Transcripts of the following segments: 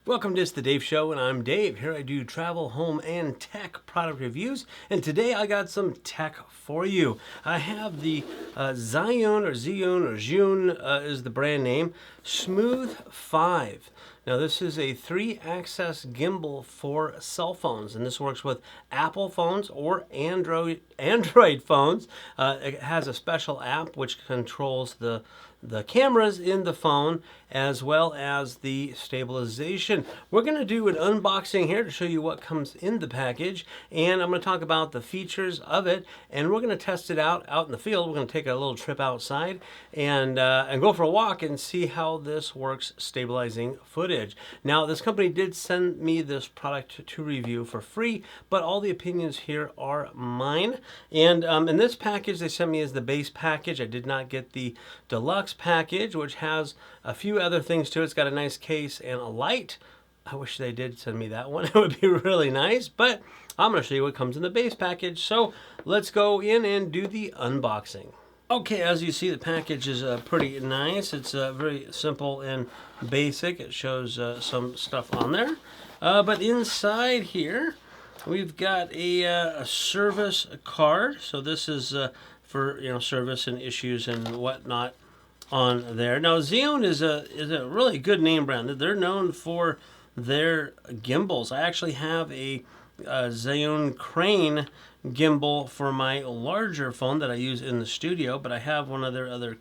Welcome to It's the Dave Show, and I'm Dave. Here I do travel, home, and tech product reviews, and today I got some tech for you. I have the Zhiyun is the brand name, Smooth 5. Now this is a 3-axis gimbal for cell phones, and this works with Apple phones or Android phones. It has a special app which controls the cameras in the phone as well as the stabilization. We're going to do an unboxing here to show you what comes in the package, and I'm going to talk about the features of it, and we're going to test it out in the field. We're going to take a little trip outside and go for a walk and see how this works stabilizing footage. Now, this company did send me this product to review for free, but all the opinions here are mine. And in this package they sent me as the base package. I did not get the deluxe package, which has a few other things to it. It's got a nice case and a light. I wish they did send me that one. It would be really nice, but I'm going to show you what comes in the base package. So let's go in and do the unboxing. Okay, as you see, the package is pretty nice. It's very simple and basic. It shows some stuff on there. But inside here, we've got a service card. So this is for service and issues and whatnot on there. Now, Zhiyun is a really good name brand. They're known for their gimbals. I actually have a Zhiyun Crane gimbal for my larger phone that I use in the studio, but I have one of their other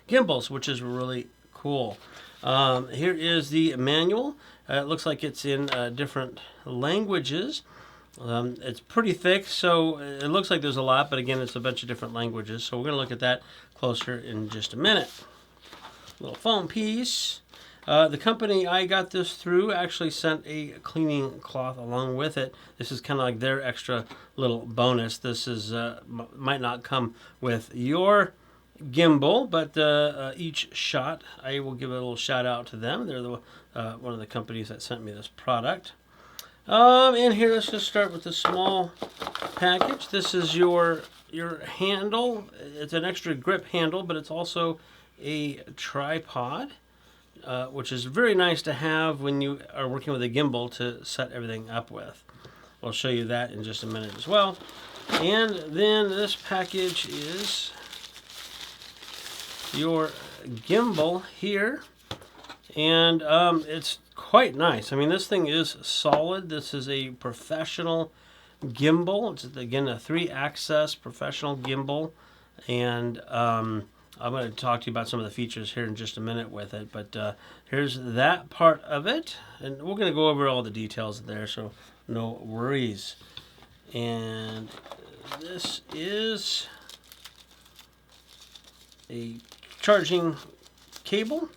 gimbals, which is really cool. Here is the manual. It looks like it's in different languages. It's pretty thick, so it looks like there's a lot, but again, it's a bunch of different languages. So we're going to look at that closer in just a minute. Little phone piece. The company I got this through actually sent a cleaning cloth along with it. This is kind of like their extra little bonus. This is might not come with your gimbal, but each shot, I will give a little shout out to them. They're the one of the companies that sent me this product. And here, let's just start with the small package. This is your handle. It's an extra grip handle, but it's also a tripod, which is very nice to have when you are working with a gimbal to set everything up with. I'll show you that in just a minute as well. And then this package is your gimbal here, and it's quite nice. I mean, this thing is solid. This is a professional gimbal. It's, again, a 3-axis professional gimbal, and I'm going to talk to you about some of the features here in just a minute with it, but here's that part of it, and we're going to go over all the details there, so no worries. And this is a charging cable.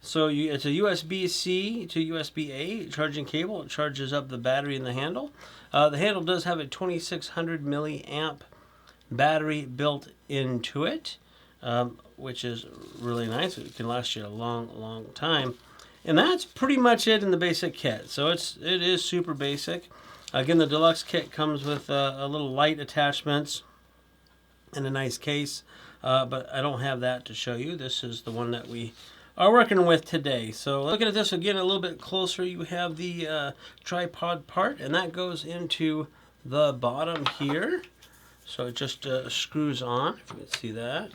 So it's a USB-C to USB-A charging cable. It charges up the battery in the handle. The handle does have a 2600 milliamp battery built into it, which is really nice. It can last you a long time. And that's pretty much it in the basic kit. So it is super basic. Again, the deluxe kit comes with a little light attachments and a nice case, but I don't have that to show you. This is the one that we are working with today. So looking at this again a little bit closer, you have the tripod part, and that goes into the bottom here. So it just screws on, if you can see that.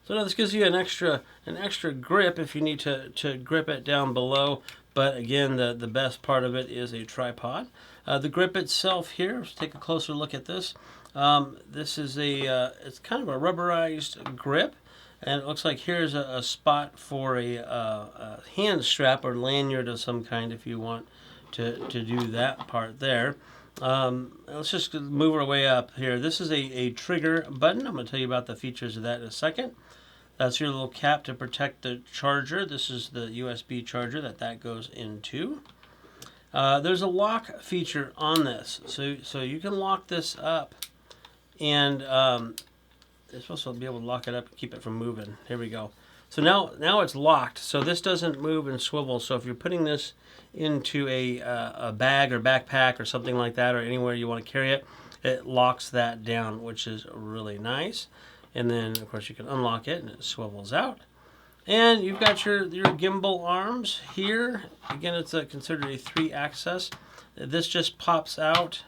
So now this gives you an extra grip if you need to grip it down below. But again, the best part of it is a tripod. The grip itself here, let's take a closer look at this. This is it's kind of a rubberized grip, and it looks like here's a spot for a hand strap or lanyard of some kind if you want to do that part there. Let's just move our way up here. This is a trigger button. I'm going to tell you about the features of that in a second. That's your little cap to protect the charger. This is the USB charger that goes into. There's a lock feature on this, so you can lock this up, and it's supposed to be able to lock it up and keep it from moving. Here we go. So now it's locked, so this doesn't move and swivel. So if you're putting this into a bag or backpack or something like that, or anywhere you want to carry it, it locks that down, which is really nice. And then, of course, you can unlock it and it swivels out. And you've got your gimbal arms here. Again, it's considered a 3-axis. This just pops out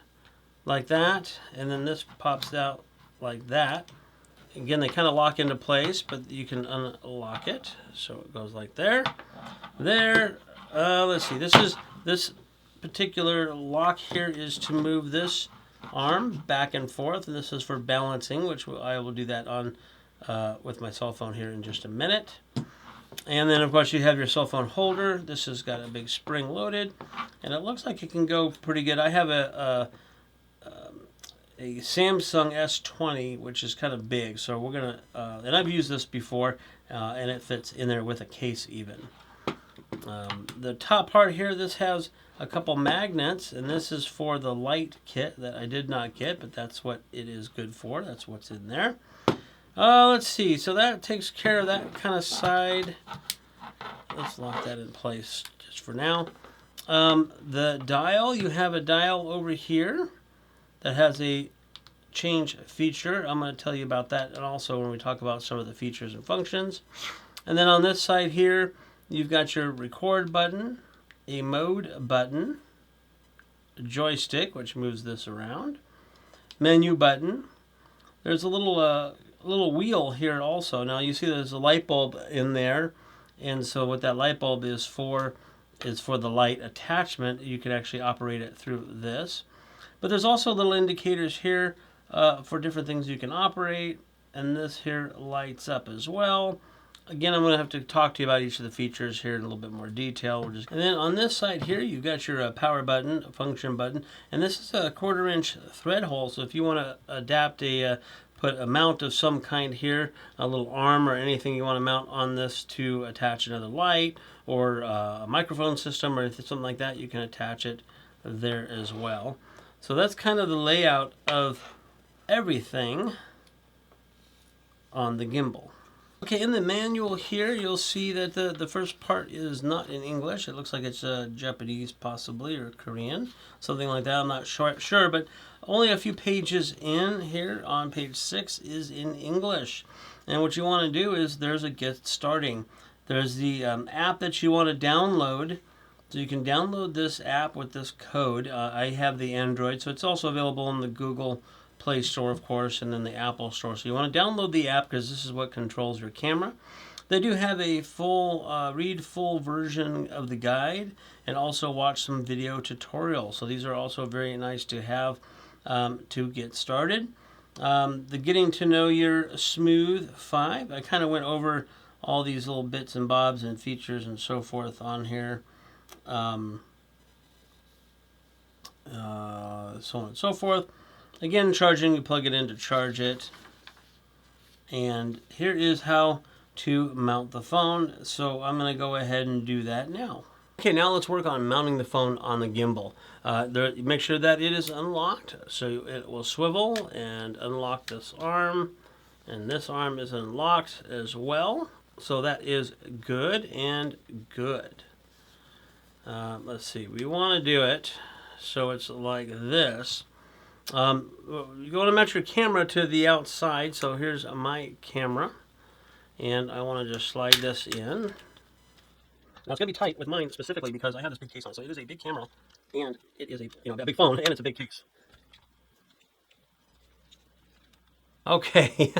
like that, and then this pops out like that. Again, they kind of lock into place, but you can unlock it. So it goes like there. There. Let's see. This particular lock here is to move this arm back and forth, and this is for balancing, which I will do that on with my cell phone here in just a minute. And then, of course, you have your cell phone holder. This has got a big spring loaded, and it looks like it can go pretty good. I have a Samsung S20, which is kind of big, so we're gonna and I've used this before, and it fits in there with a case even. The top part here, this has a couple magnets, and this is for the light kit that I did not get, but that's what it is good for. That's what's in there. Let's see. So that takes care of that kind of side. Let's lock that in place just for now. The dial, you have a dial over here that has a change feature. I'm going to tell you about that, and also when we talk about some of the features and functions. And then on this side here, you've got your record button, a mode button, a joystick, which moves this around, menu button. There's a little wheel here also. Now you see there's a light bulb in there, and so what that light bulb is for the light attachment. You can actually operate it through this. But there's also little indicators here for different things you can operate, and this here lights up as well. Again, I'm going to have to talk to you about each of the features here in a little bit more detail. And then on this side here, you've got your power button, function button, and this is a 1/4-inch thread hole. So if you want to adapt put a mount of some kind here, a little arm or anything you want to mount on this to attach another light or a microphone system or something like that, you can attach it there as well. So that's kind of the layout of everything on the gimbal. Okay, in the manual here, you'll see that the first part is not in English. It looks like it's Japanese possibly, or Korean, something like that. I'm not sure, but only a few pages in here on page 6 is in English. And what you want to do is there's a get starting. There's the app that you want to download. So you can download this app with this code. I have the Android, so it's also available in the Google Play Store, of course, and then the Apple Store. So you want to download the app because this is what controls your camera. They do have a read full version of the guide and also watch some video tutorials. So these are also very nice to have to get started. The Getting to Know Your Smooth 5. I kind of went over all these little bits and bobs and features and so forth on here. So on and so forth. Again, charging, you plug it in to charge it. And here is how to mount the phone. So I'm going to go ahead and do that now. Okay, now let's work on mounting the phone on the gimbal. Make sure that it is unlocked. So it will swivel and unlock this arm. And this arm is unlocked as well. So that is good and good. Let's see, we want to do it so it's like this. You want to mount your camera to the outside, so here's my camera, and I want to just slide this in. Now it's going to be tight with mine specifically because I have this big case on, so it is a big camera, and it is a big phone, and it's a big case. Okay,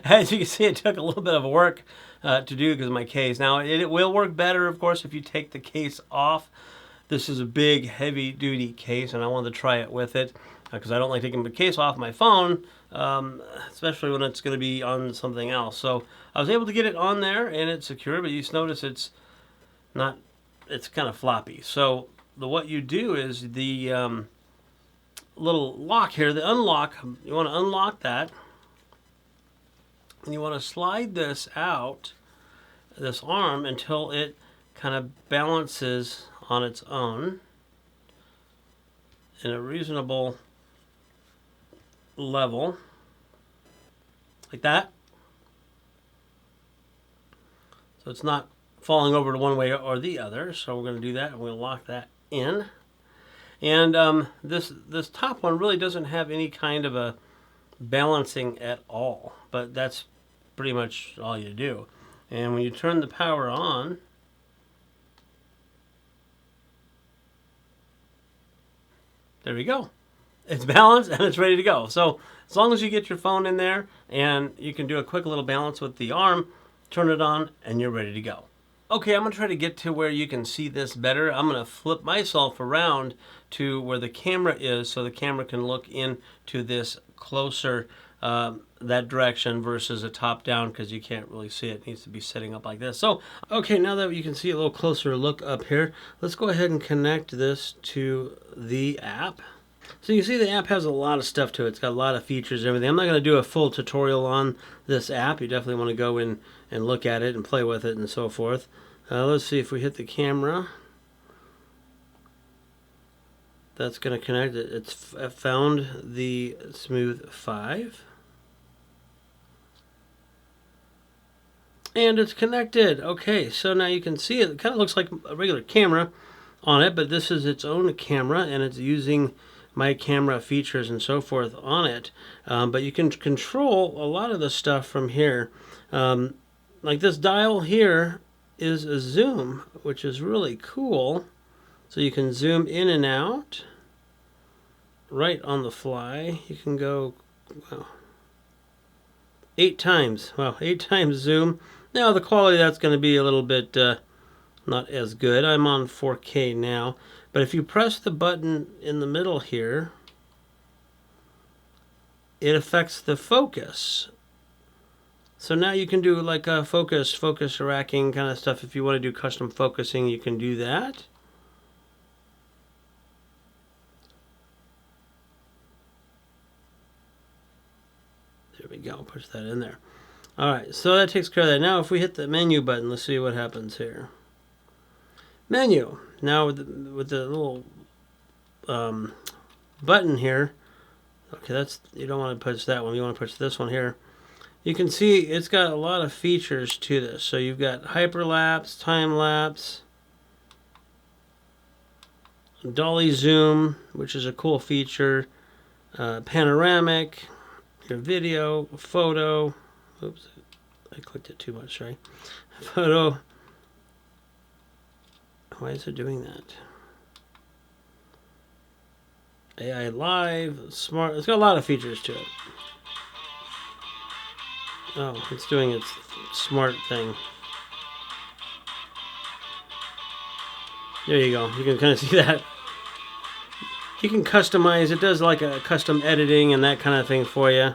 as you can see, it took a little bit of work to do because of my case. Now, it will work better, of course, if you take the case off. This is a big, heavy-duty case, and I wanted to try it with it because I don't like taking the case off my phone, especially when it's going to be on something else. So I was able to get it on there, and it's secure, but you notice it's kind of floppy. So what you do is the little lock here, the unlock, you want to unlock that. And you want to slide this out, this arm, until it kind of balances on its own in a reasonable level, like that. So it's not falling over to one way or the other. So we're going to do that. We're going to lock that in. And this top one really doesn't have any kind of a balancing at all, but that's pretty much all you do. And when you turn the power on, there we go. It's balanced and it's ready to go. So as long as you get your phone in there and you can do a quick little balance with the arm, turn it on and you're ready to go. Okay, I'm going to try to get to where you can see this better. I'm going to flip myself around to where the camera is so the camera can look into this closer that direction versus a top down, because you can't really see it. It needs to be setting up like this. So, okay, now that you can see a little closer look up here, let's go ahead and connect this to the app. So you see the app has a lot of stuff to it. It's got a lot of features and everything. I'm not going to do a full tutorial on this app. You definitely want to go in and look at it and play with it and so forth. Let's see if we hit the camera. That's going to connect. It's found the Smooth 5. And it's connected. Okay, so now you can see it. It kind of looks like a regular camera on it, but this is its own camera, and it's using my camera features and so forth on it. But you can control a lot of the stuff from here. Like this dial here is a zoom, which is really cool. So you can zoom in and out right on the fly. You can go, wow, 8 times. Wow, 8 times zoom. Now the quality that's going to be a little bit not as good. I'm on 4K now. But if you press the button in the middle here, it affects the focus. So now you can do like a focus racking kind of stuff. If you want to do custom focusing, you can do that. There we go, push that in there. Alright, so that takes care of that. Now if we hit the menu button, let's see what happens here. Menu. Now with the little button here, okay, that's, you don't want to push that one, you want to push this one here. You can see it's got a lot of features to this. So you've got hyperlapse, time lapse, dolly zoom, which is a cool feature, panoramic, your video, photo, oops, I clicked it too much, sorry, photo. Why is it doing that? AI Live, smart. It's got a lot of features to it. Oh, it's doing its smart thing. There you go. You can kind of see that. You can customize. It does like a custom editing and that kind of thing for you.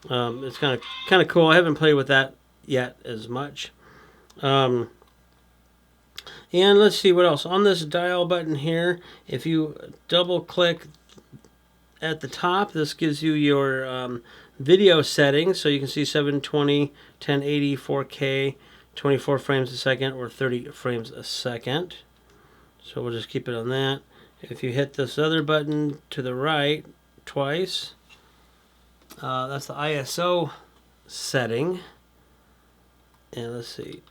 It's kind of cool. I haven't played with that yet as much. And let's see what else. On this dial button here, if you double click at the top, this gives you your video settings. So you can see 720, 1080, 4K, 24 frames a second, or 30 frames a second. So we'll just keep it on that. If you hit this other button to the right twice, that's the ISO setting. And let's see.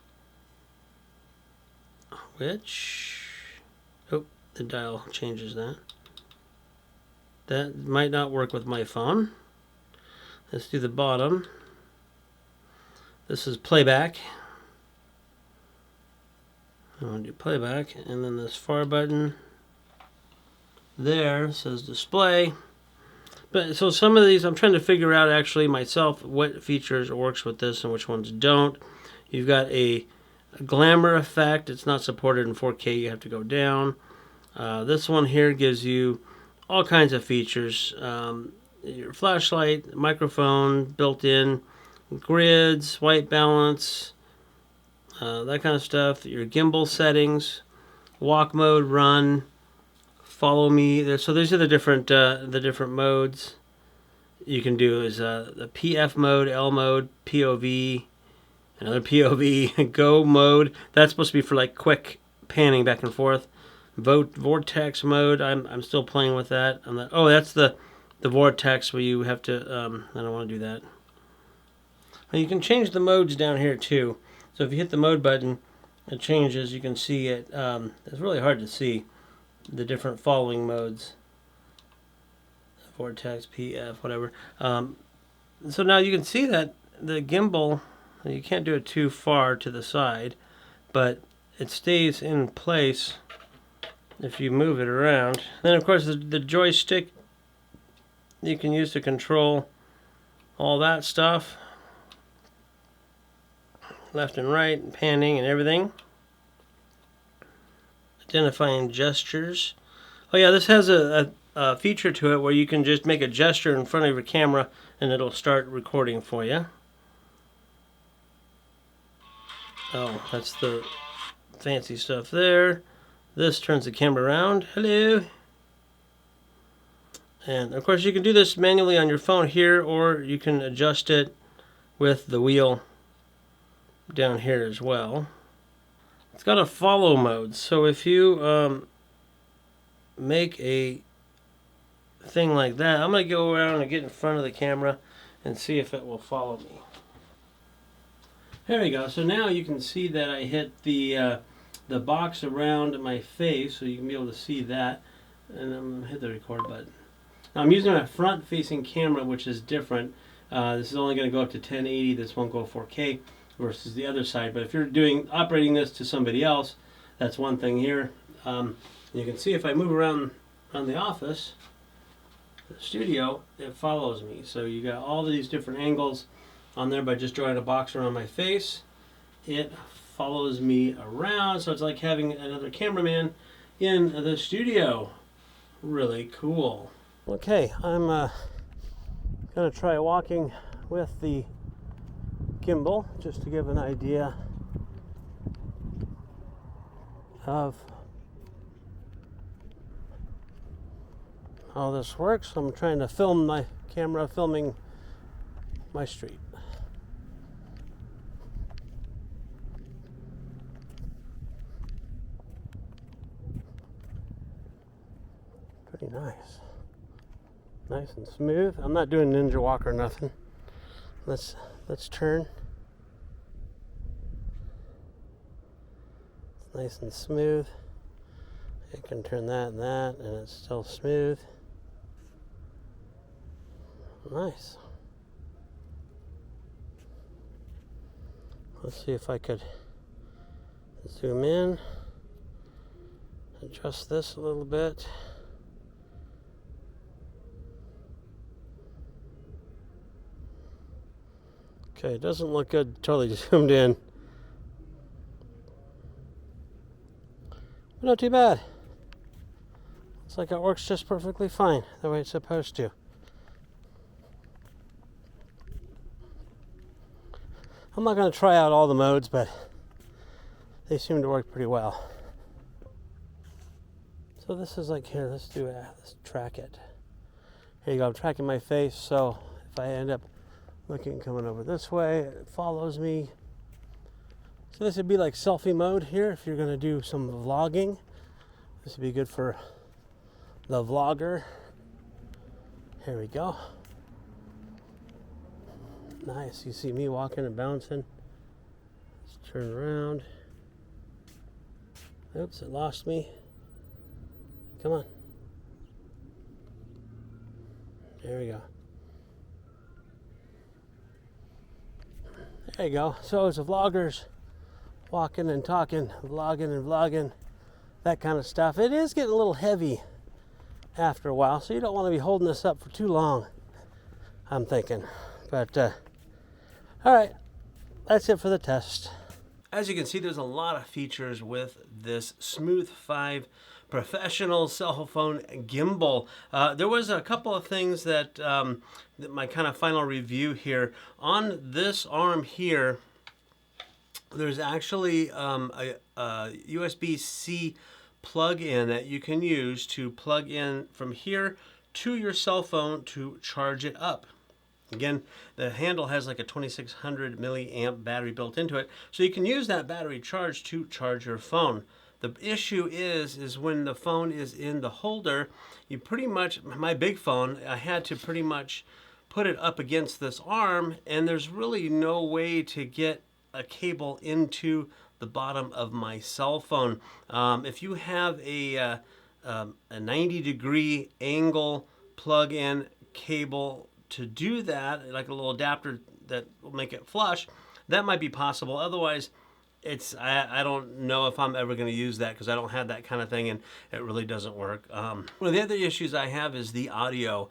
Which, oh, the dial changes that. That might not work with my phone. Let's do the bottom. This is playback. I want to do playback, and then this far button there says display. But so some of these I'm trying to figure out actually myself what features works with this and which ones don't. You've got a glamour effect. It's not supported in 4K. You have to go down. This one here gives you all kinds of features. Your flashlight, microphone, built-in, grids, white balance, that kind of stuff. Your gimbal settings, walk mode, run, follow me. So these are the different modes you can do. Is the PF mode, L mode, POV. Another POV, go mode. That's supposed to be for like quick panning back and forth. Vortex mode. I'm still playing with that. Oh, that's the vortex where you have to. I don't want to do that. You can change the modes down here too. So if you hit the mode button, it changes. You can see it. It's really hard to see the different following modes. Vortex, PF, whatever. So now you can see that the gimbal You can't do it too far to the side, but it stays in place if you move it around. Then of course the joystick you can use to control all that stuff, left and right, panning and everything. Identifying gestures. Oh yeah, this has a feature to it where you can just make a gesture in front of your camera and it'll start recording for you. Oh, that's the fancy stuff there. This turns the camera around. Hello. And of course you can do this manually on your phone here, or you can adjust it with the wheel down here as well. It's got a follow mode, so if you make a thing like that, I'm going to go around and get in front of the camera and see if it will follow me. There we go. So now you can see that I hit the box around my face, so you can be able to see that. And I'm going to hit the record button. Now I'm using a front-facing camera, which is different. This is only going to go up to 1080. This won't go 4K versus the other side. But if you're operating this to somebody else, that's one thing here. You can see if I move around the office, the studio, it follows me. So you got all these different angles on there by just drawing a box around my face. It follows me around, so it's like having another cameraman in the studio. Really cool. Okay, I'm gonna try walking with the gimbal just to give an idea of how this works. I'm trying to film my camera filming my street. Pretty nice. Nice and smooth. I'm not doing ninja walk or nothing. Let's turn. It's nice and smooth. I can turn that and that, and it's still smooth. Nice. Let's see if I could zoom in, adjust this a little bit. Okay, it doesn't look good totally zoomed in. But not too bad. Looks like it works just perfectly fine, the way it's supposed to. I'm not going to try out all the modes, but they seem to work pretty well. So this is like, here, let's do it. Let's track it. Here you go, I'm tracking my face, so if I end up looking coming over this way, it follows me. So this would be like selfie mode here if you're going to do some vlogging. This would be good for the vlogger. Here we go. Nice, you see me walking and bouncing. Let's turn around. Oops, it lost me. Come on. There we go. There you go. So as a vlogger's walking and talking, vlogging and vlogging, that kind of stuff, it is getting a little heavy after a while, so you don't want to be holding this up for too long, I'm thinking. But all right, that's it for the test. As you can see, there's a lot of features with this Smooth 5 professional cell phone gimbal. There was a couple of things that my kind of final review here. On this arm here, there's actually a USB-C plug-in that you can use to plug in from here to your cell phone to charge it up. Again, the handle has like a 2600 milliamp battery built into it, so you can use that battery charge to charge your phone. The issue is when the phone is in the holder, you pretty much, my big phone, I had to pretty much put it up against this arm, and there's really no way to get a cable into the bottom of my cell phone. If you have a 90-degree angle plug-in cable to do that, like a little adapter that will make it flush, that might be possible. Otherwise, I don't know if I'm ever going to use that because I don't have that kind of thing, and it really doesn't work. One of the other issues I have is the audio.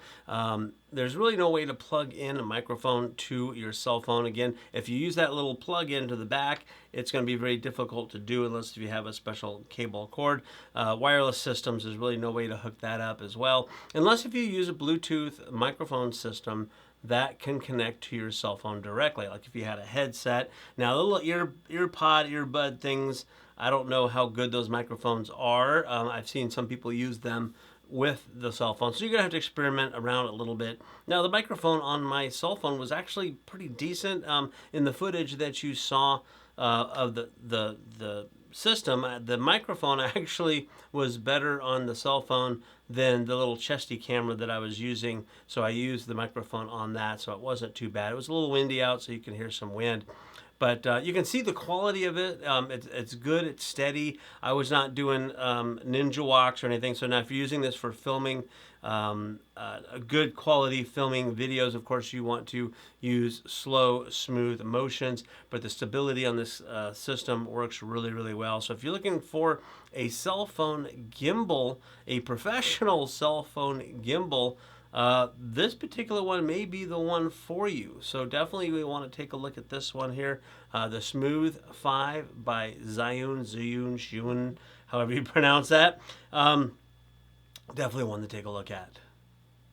There's really no way to plug in a microphone to your cell phone. Again, if you use that little plug in to the back, it's going to be very difficult to do unless if you have a special cable cord. Wireless systems, there's really no way to hook that up as well, unless if you use a Bluetooth microphone system that can connect to your cell phone directly. Like if you had a headset. Now the little earbud things, I don't know how good those microphones are. I've seen some people use them with the cell phone, so you're gonna have to experiment around a little bit. Now the microphone on my cell phone was actually pretty decent. In the footage that you saw of the system, the microphone actually was better on the cell phone than the little chesty camera that I was using. So I used the microphone on that, so it wasn't too bad. It was a little windy out, so you can hear some wind. But you can see the quality of it. It's good. It's steady. I was not doing ninja walks or anything. So now if you're using this for filming, a good quality filming videos, of course you want to use slow, smooth motions. But the stability on this system works really, really well. So if you're looking for a cell phone gimbal, a professional cell phone gimbal, this particular one may be the one for you. So definitely we want to take a look at this one here. The Smooth 5 by Zhiyun, however you pronounce that. Definitely one to take a look at.